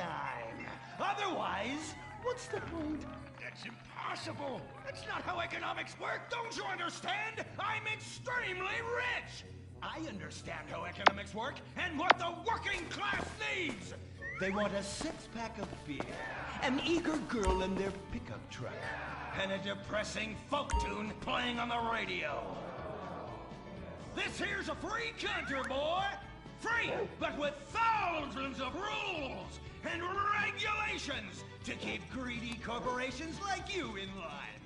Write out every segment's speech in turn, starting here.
dime. Otherwise, what's the point? That's impossible. That's not how economics work. Don't you understand? I'm extremely rich. I understand how economics work and what the working class needs. They want a six-pack of beer, an eager girl in their pickup truck, And a depressing folk tune playing on the radio. This here's a free country, boy. Free, but with thousands of rules and regulations to keep greedy corporations like you in line.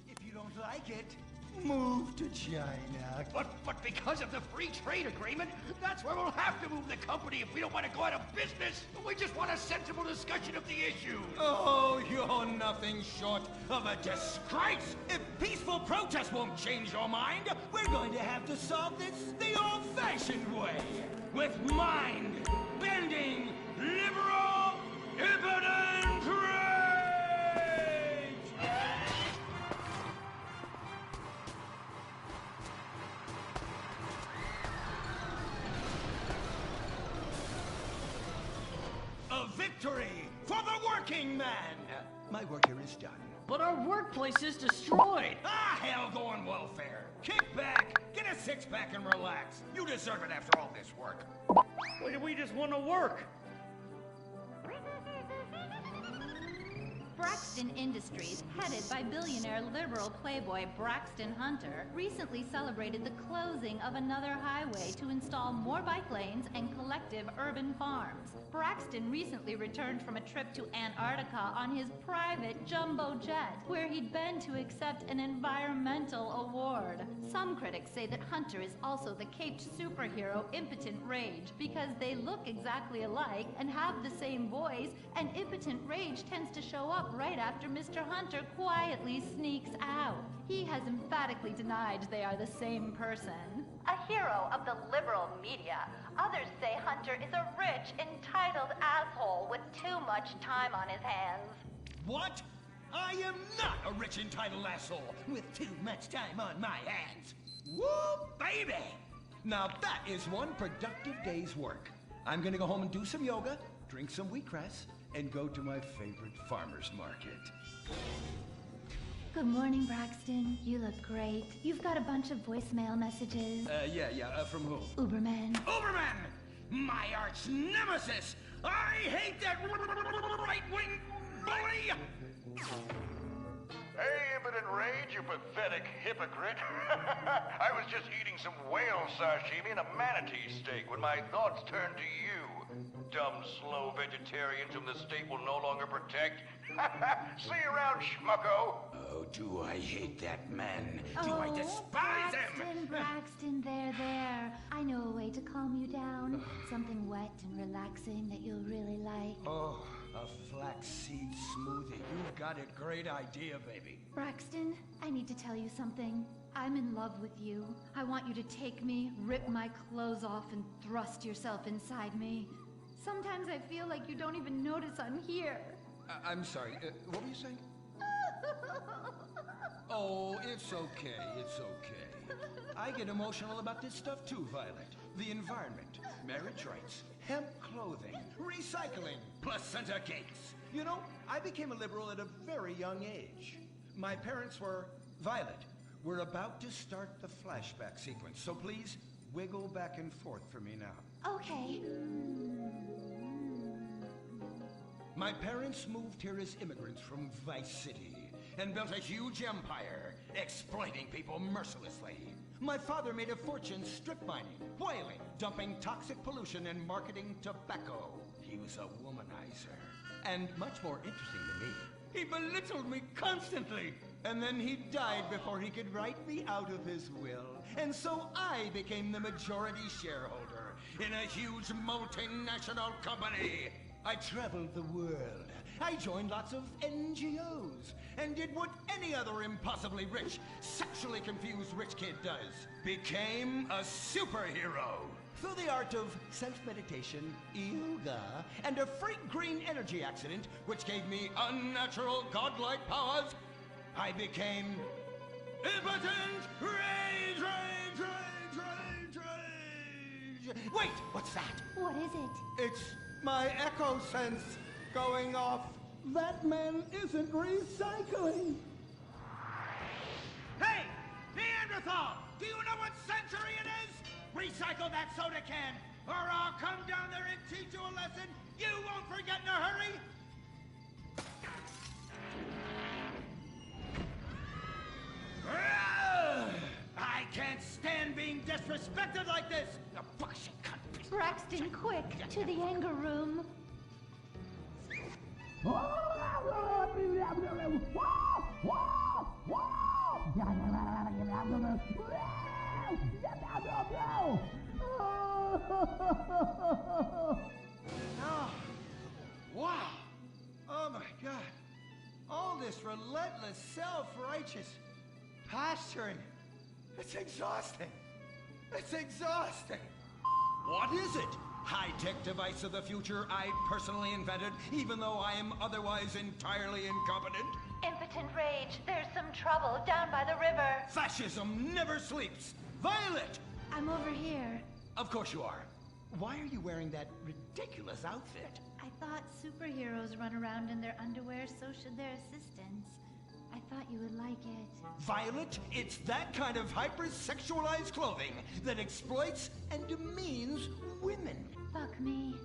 If you don't like it, move to China. But because of the free trade agreement, that's where we'll have to move the company if we don't want to go out of business. We just want a sensible discussion of the issue. Oh, you're nothing short of a disgrace. If peaceful protest won't change your mind, we're going to have to solve this the old-fashioned way. With mind-bending, liberal, impotent rage! A victory for the working man! My work here is done. But our workplace is destroyed. Ah, hell go on welfare. Kick back, get a six-pack and relax. You deserve it after all this work. We just want to work. Braxton Industries, headed by billionaire liberal playboy Braxton Hunter, recently celebrated the closing of another highway to install more bike lanes and collective urban farms. Braxton recently returned from a trip to Antarctica on his private jumbo jet, where he'd been to accept an environmental award. Some critics say that Hunter is also the caped superhero Impotent Rage because they look exactly alike and have the same voice, and Impotent Rage tends to show up right after Mr. Hunter quietly sneaks out. He has emphatically denied they are the same person. A hero of the liberal media, others say Hunter is a rich, entitled asshole with too much time on his hands. What? I am not a rich, entitled asshole with too much time on my hands. Woo, baby! Now that is one productive day's work. I'm gonna go home and do some yoga, drink some wheatgrass, and go to my favorite farmer's market. Good morning, Braxton. You look great. You've got a bunch of voicemail messages. From who? Uberman. Uberman! My arch nemesis! I hate that right-wing bully! Hey, Impotent Rage, you pathetic hypocrite. I was just eating some whale sashimi and a manatee steak when my thoughts turned to you. Dumb, slow vegetarians whom the state will no longer protect. See you around, schmucko. Oh, do I hate that man? Do I despise him? Braxton, there. I know a way to calm you down. Something wet and relaxing that you'll really like. Oh, a flaxseed smoothie. You've got a great idea, baby. Braxton, I need to tell you something. I'm in love with you. I want you to take me, rip my clothes off, and thrust yourself inside me. Sometimes I feel like you don't even notice I'm here. I'm sorry, what were you saying? Oh, it's okay, it's okay. I get emotional about this stuff too, Violet. The environment, marriage rights, hemp clothing, recycling, placenta cakes. You know, I became a liberal at a very young age. My parents were... Violet, we're about to start the flashback sequence, so please wiggle back and forth for me now. Okay. My parents moved here as immigrants from Vice City and built a huge empire, exploiting people mercilessly. My father made a fortune strip mining, whaling, dumping toxic pollution, and marketing tobacco. He was a womanizer. And much more interesting than me, he belittled me constantly. And then he died before he could write me out of his will. And so I became the majority shareholder in a huge multinational company. I traveled the world. I joined lots of NGOs and did what any other impossibly rich, sexually confused rich kid does. Became a superhero. Through the art of self-meditation, yoga, and a freak green energy accident, which gave me unnatural godlike powers, I became Impotent Rage, Rage, Rage, Rage, Rage. Wait, what's that? What is it? It's My echo sense going off. That man isn't recycling. Hey, Neanderthal! Do you know what century it is? Recycle that soda can, or I'll come down there and teach you a lesson you won't forget in a hurry! I can't stand being disrespected like this! The bullshit cunt! Braxton, quick, to the anger room. Oh, wow. Oh my God. All this relentless, self-righteous posturing. It's exhausting. It's exhausting. What is it? High-tech device of the future I personally invented, even though I am otherwise entirely incompetent? Impotent rage. There's some trouble down by the river. Fascism never sleeps. Violet! I'm over here. Of course you are. Why are you wearing that ridiculous outfit? I thought superheroes run around in their underwear, so should their assistants. I thought you would like it. Violet, it's that kind of hypersexualized clothing that exploits and demeans women. Fuck me.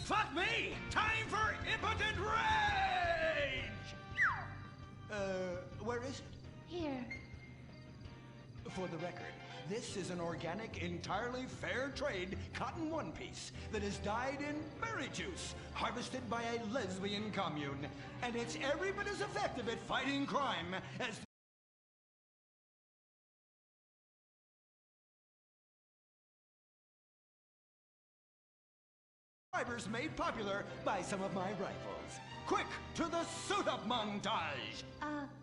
Fuck me! Time for impotent rage! Where is it? Here. For the record, this is an organic, entirely fair trade cotton one piece that is dyed in berry juice, harvested by a lesbian commune. And it's every bit as effective at fighting crime as fibers made popular by some of my rivals. Quick, to the suit-up montage!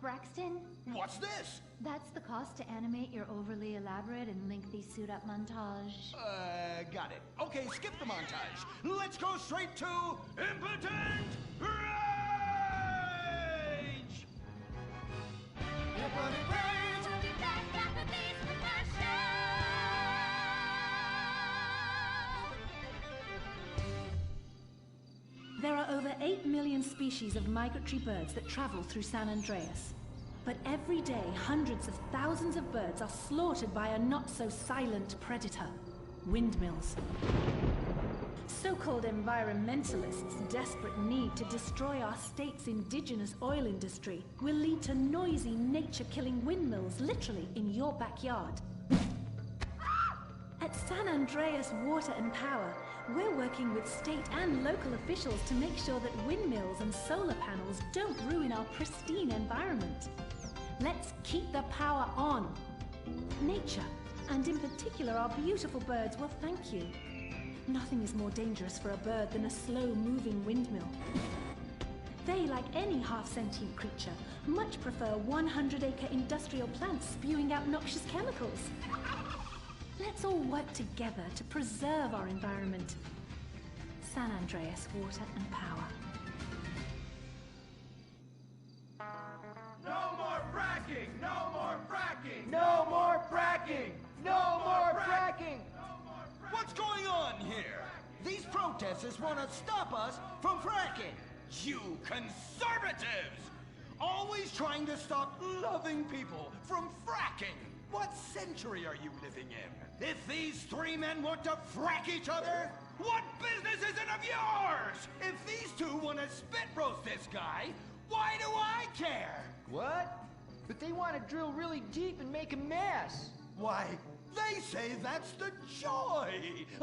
Braxton? What's this? That's the cost to animate your overly elaborate and lengthy suit-up montage. Got it. Okay, skip the montage. Let's go straight to Impotent Rage! Impotent Rage! We'll be back after these commercials. There are over 8 million species of migratory birds that travel through San Andreas. But every day, hundreds of thousands of birds are slaughtered by a not-so-silent predator, windmills. So-called environmentalists' desperate need to destroy our state's indigenous oil industry will lead to noisy, nature-killing windmills literally in your backyard. At San Andreas Water and Power, we're working with state and local officials to make sure that windmills and solar panels don't ruin our pristine environment. Let's keep the power on. Nature, and in particular our beautiful birds, will thank you. Nothing is more dangerous for a bird than a slow-moving windmill. They, like any half-sentient creature, much prefer 100-acre industrial plants spewing out noxious chemicals. Let's all work together to preserve our environment. San Andreas Water and Power. No more fracking! No more fracking! No more fracking! No more fracking! What's going on here? These protesters want to stop us from fracking. You conservatives! Always trying to stop loving people from fracking. What century are you living in? If these three men want to frack each other, what business is it of yours? If these two want to spit roast this guy, why do I care? What? But they want to drill really deep and make a mess. Why, they say that's the joy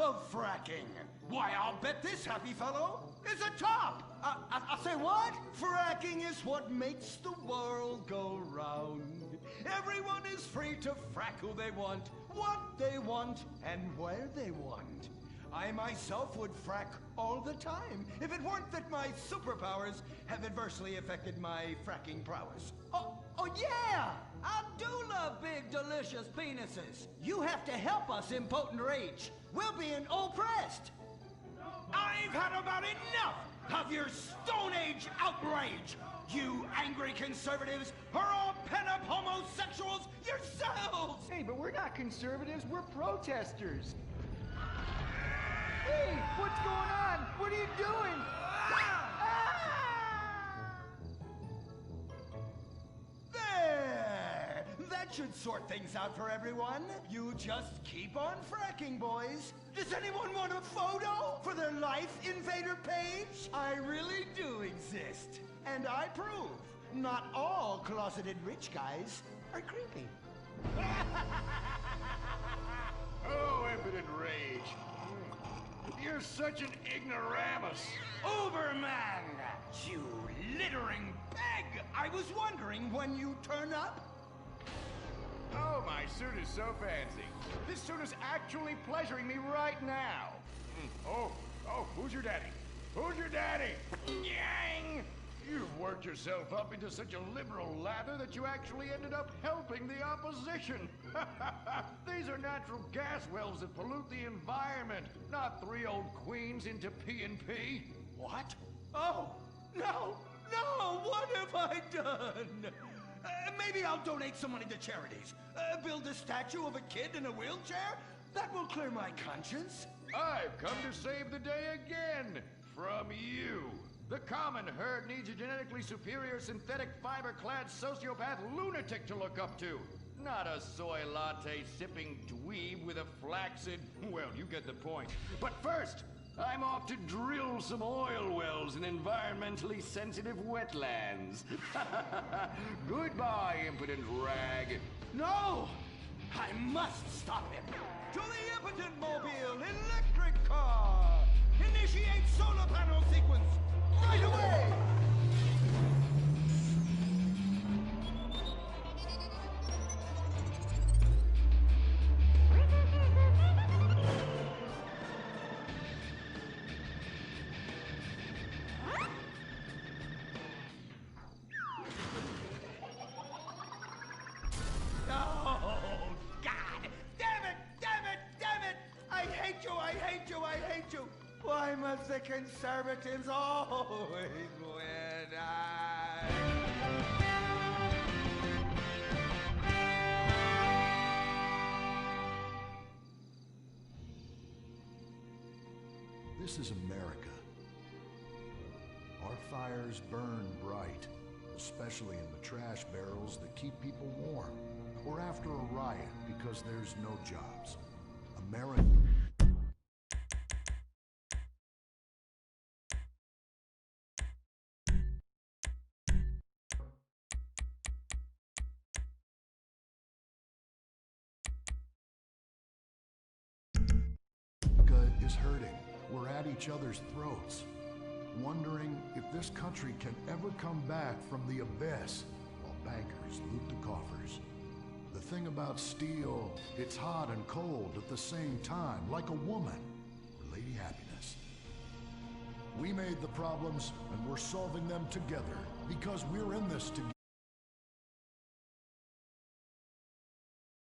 of fracking. Why, I'll bet this happy fellow is a top. I'll say what? Fracking is what makes the world go round. Everyone is free to frack who they want, what they want, and where they want. I myself would frack all the time if it weren't that my superpowers have adversely affected my fracking prowess. Oh yeah! I do love big, delicious penises. You have to help us, Impotent Rage. We're being oppressed. I've had about enough of your Stone Age outrage! You angry conservatives are all pent-up homosexuals yourselves! Hey, but we're not conservatives, we're protesters. Hey, what's going on? What are you doing? There! That should sort things out for everyone. You just keep on fracking, boys. Does anyone want a photo for their Life Invader page? I really do exist. And I prove not all closeted rich guys are creepy. Oh, impotent rage. You're such an ignoramus. Uberman! You littering peg! I was wondering when you turn up. Oh, my suit is so fancy. This suit is actually pleasuring me right now. Oh, who's your daddy? Who's your daddy? Yang! You've worked yourself up into such a liberal lather that you actually ended up helping the opposition. These are natural gas wells that pollute the environment, not 3 old queens into P&P. What? Oh, no! What have I done? Maybe I'll donate some money to charities. Build a statue of a kid in a wheelchair? That will clear my conscience. I've come to save the day again. From you. The common herd needs a genetically superior synthetic fiber-clad sociopath lunatic to look up to. Not a soy latte sipping dweeb with a flaccid... Well, you get the point. But first, I'm off to drill some oil wells in environmentally sensitive wetlands. Goodbye, impotent rag. No! I must stop him. To the impotent mobile electric car! Initiate solar panel sequence right away! Why must the conservatives always win? This is America. Our fires burn bright, especially in the trash barrels that keep people warm, or after a riot because there's no jobs. America... is hurting. We're at each other's throats, wondering if this country can ever come back from the abyss while bankers loot the coffers. The thing about steel, it's hot and cold at the same time, like a woman or Lady Happiness. We made the problems and we're solving them together because we're in this together.